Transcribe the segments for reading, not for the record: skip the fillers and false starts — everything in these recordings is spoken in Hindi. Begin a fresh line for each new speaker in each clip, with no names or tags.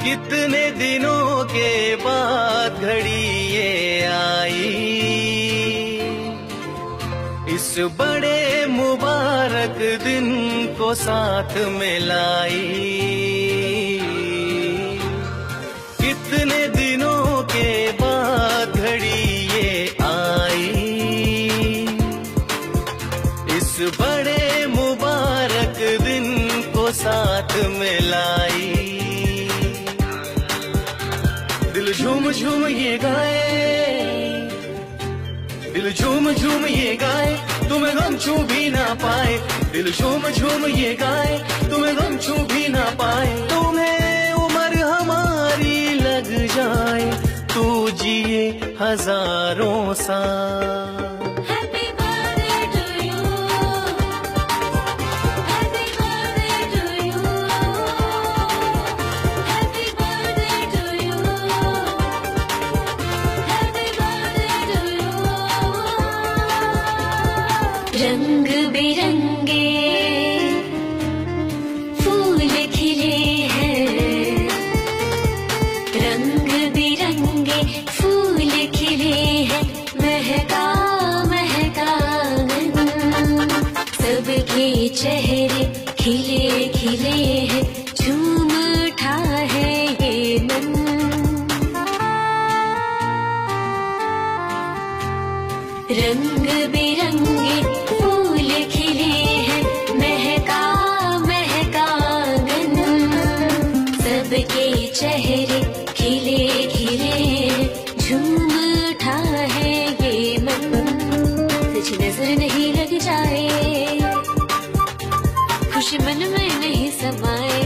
कितने दिनों के बाद घड़ी ये आई, इस बड़े मुबारक दिन को साथ में लाई। कितने दिनों के बाद घड़ी ये आई, इस बड़े मुबारक दिन को साथ में लाई। दिल झूम झूम ये गाए, दिल झूम झूम ये गाए, तुम्हें गम छू भी ना पाए। दिल झूम झूम ये गाए, तुम्हें गम छू भी ना पाए। तुम्हें उम्र हमारी लग जाए, तू जिए हजारों साल।
रंग बिरंगे फूल खिले हैं, रंग बिरंगे फूल खिले हैं, महका महका आंगन, सबके चेहरे खिले खिले हैं, झूम उठा है ये मन। रंग बिरंगे फूल खिले हैं, महका महका आंगन, सबके चेहरे खिले खिले हैं, झूम उठा है ये मन। तुझ नजर नहीं लग जाए, खुशी मन में नहीं समाए।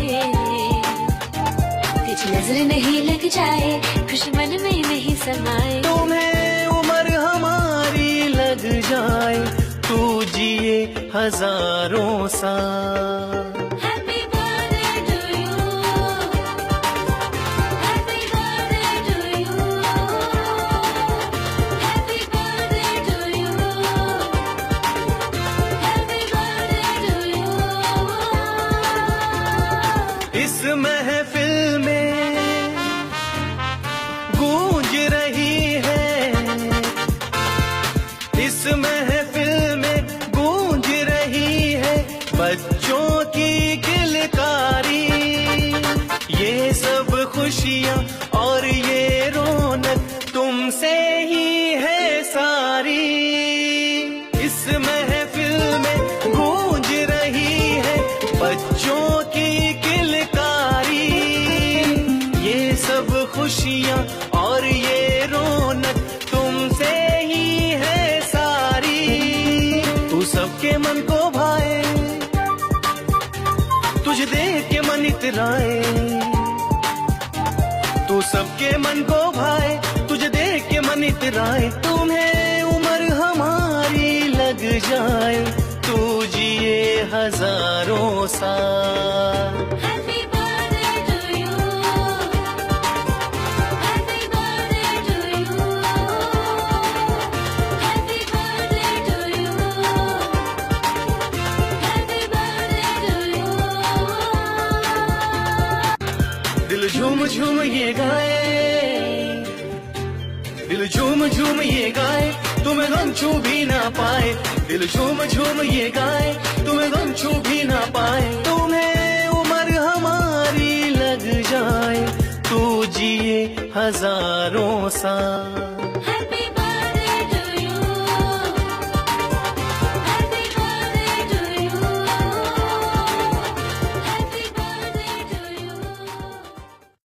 तुझ नजर नहीं लग जाए, खुशी मन में नहीं समाए।
तुम्हें उम्र हमारी लग जाए, तू जिए हजारों साल। इस महफिल में गूंज रही है, इस महफिल में गूंज रही है बच्चों की किलकारी। ये सब खुशियाँ और ये रौनक तुमसे ही है सारी। इस महफिल में गूंज रही है बच्चों की किलकारी। ये सब खुशियाँ और ये रौनक तुमसे ही है सारी। तू सबके मन को भाए, तुझे देख के मन इतराए। तू सबके मन को भाए, तुझे देख के मन इतराए। तुम्हें उम्र हमारी लग जाए, तू जिए हजारों साल। दिल झूम झूम ये गाए, दिल झूम झूम ये गाए, तुम्हें गम छू भी ना पाए। दिल झूम झूम ये गाए, तुम्हें गम छू भी ना पाए। तुम्हें उम्र हमारी लग जाए, तू जिए हजारों साल।